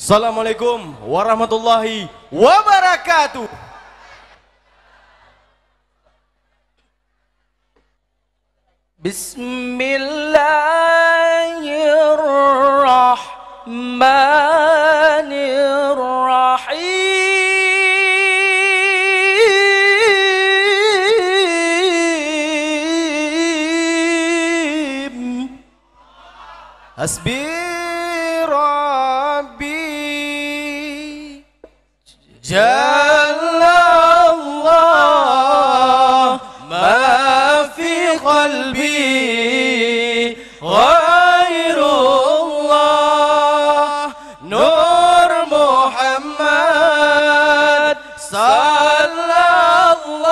Assalamualaikum warahmatullahi wabarakatuh. Bismillahirrahmanirrahim. Hasbi Rabbi Jalallah ma fi qalbi ghairullah Nur Muhammad sallallahu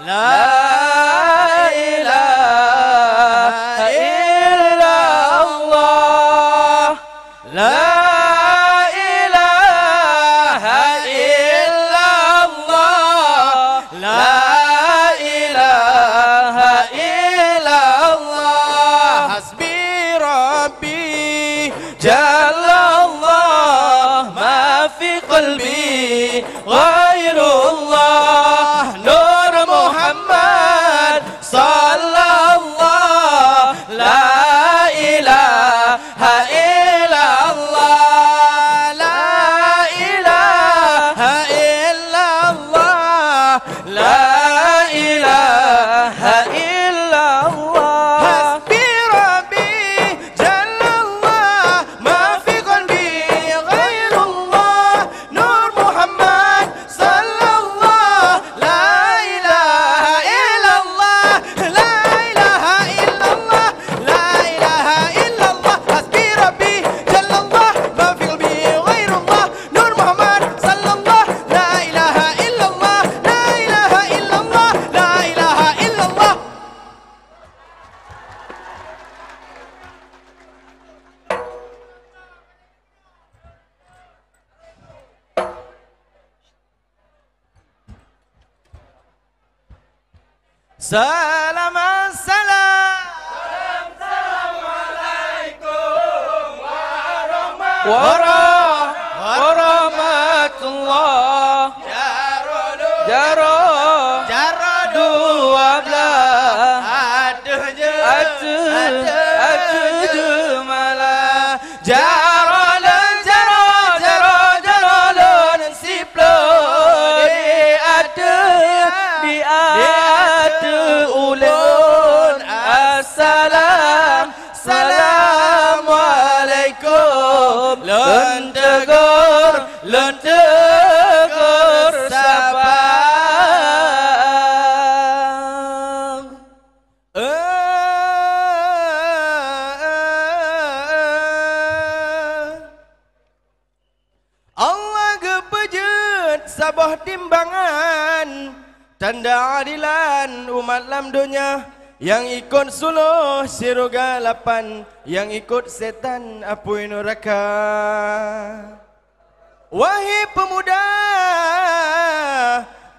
la ilaha illallah la قلبي غير الله نور محمد صلى الله لا إله إلا الله لا إله إلا الله لا إله إلا الله حسبي ربي جل الله ما في قلبي غير الله نور محمد صلى الله لا إله إلا الله لا إله إلا الله لا إله إلا الله حسبي ربي جل الله ما في قلبي غير الله نور محمد صلى الله لا إله إلا الله لا إله إلا الله لا إله إلا الله. Salam Assalamualaikum warahmatullah. Jaro dua belah aduh je malah jaro siplo di ada ulun assalamualaikum lun tegur sapa Allah kepejut sabah timbangan tanda adilan umat lam dunia yang ikut suluh siruga lapan yang ikut setan apui neraka. Wahai pemuda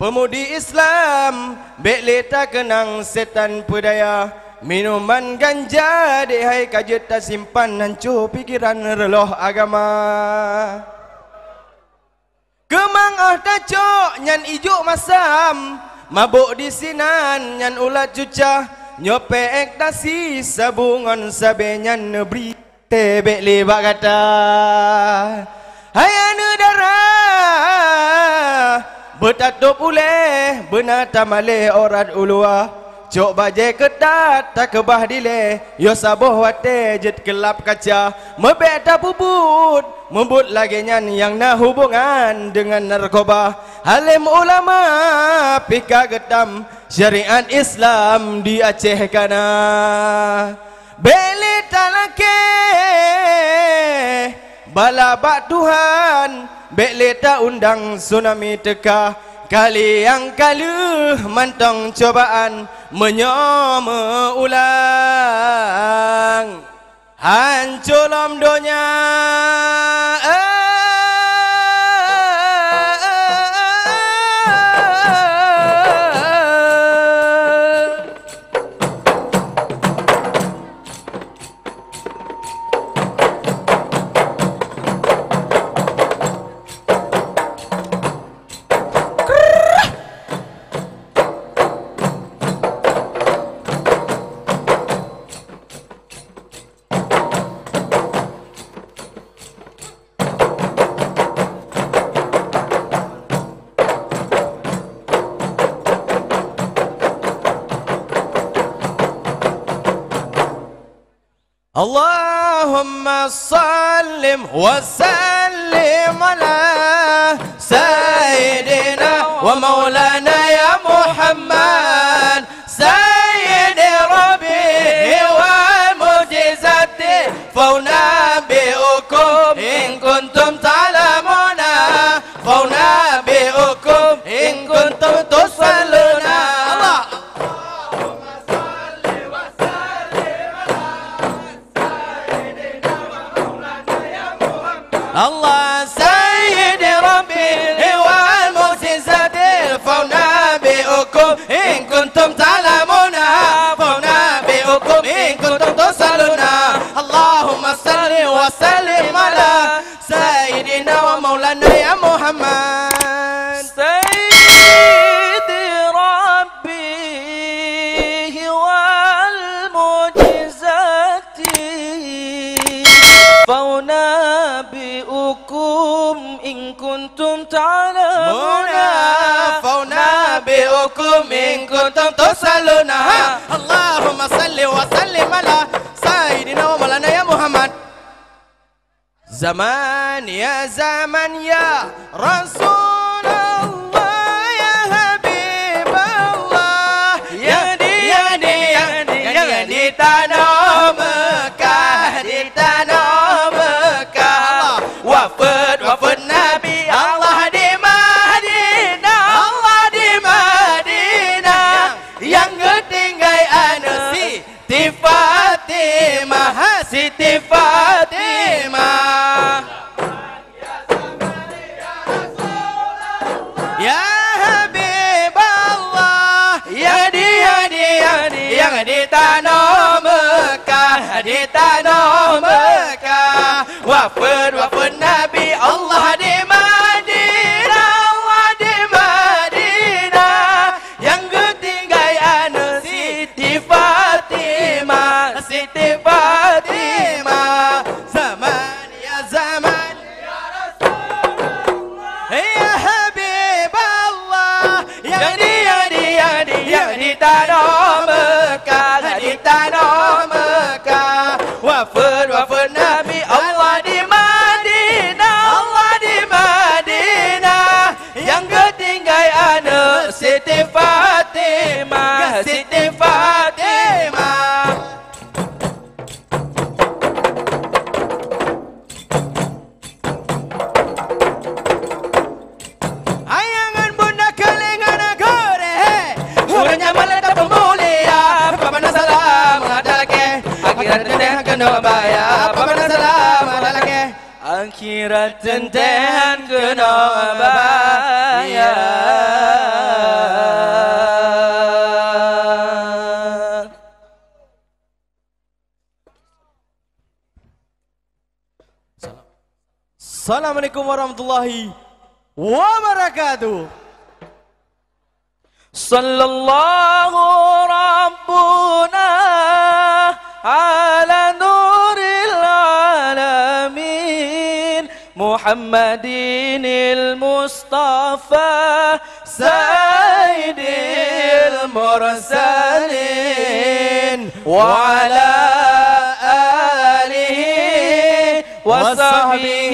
pemudi Islam bek leta kenang setan pedaya minuman ganja dehai kajet tak simpan hancur pikiran reloh agama. Kemang tacok nyan ijuk masam mabuk di sinan nyan ulat cucah nyope ekstasi sabungan sabenyan nebri tebek lebak kata hayana darah bertatup uleh benata maleh orat ulua cok bajai ketat tak kebah dile yo saboh wate jet kelap kaca mebek tak bubut membut lagi nyan yang na hubungan dengan narkoba halim ulama pika getam syariat Islam di Aceh kana beli talake balabak Tuhan beli tak undang tsunami teka kali yang kaluh mantong cobaan menyoma ulang hancur lam dunia اللهم صل وسلم على سيدنا ومولانا يا محمد سيد ربي والمعجزات فأنبئكم إن كنتم تعلمون فأنبئكم إن كنتم تصلون الله الله سيد ربي والمعجزات فأنبئكم إن كنتم تعلمون فأنبئكم إن كنتم تصلون اللهم صل وسلم على سيدنا ومولانا يا محمد سيد ربي والمعجزات فأنبئكم إن كنتم تعلمون فأنبئكم إن كنتم تصلون اللهم صل وسلم على سيدنا ومولانا يا محمد زمان يا زمان يا رسول الله يا حبيب الله يا دي tanah Mekah di tanah Mekah wafat Nabi Allah di Madinah Allah di Madinah yang ketinggai anak Siti Fatimah Siti Fatimah ya Habib Allah ya di yang di tanah Mekah di tanah Mekah wafat Nabi Allah di Madinah Allah di Madinah yang ketinggai anak Siti Fatimah Siti Fatimah zaman ya zaman ya Rasulullah ya Habib Allah yang di tanah Mekah di tanah Mekah wafat Nabi Allah di Madinah Allah di Madinah yang ketinggai anak Siti Fatimah Siti Fatimah ayangan bunda kelingan gore huranya meledak pemulia paman salam adalake akhirat tentehan kena baya paman salam adalake akhirat tentehan kena baya Assalamualaikum warahmatullahi wabarakatuh. Sallallahu Rabbuna ala nuril alamin Muhammadinil Mustafa Sayyidil Mursalin wa ala alihi wa sahbihi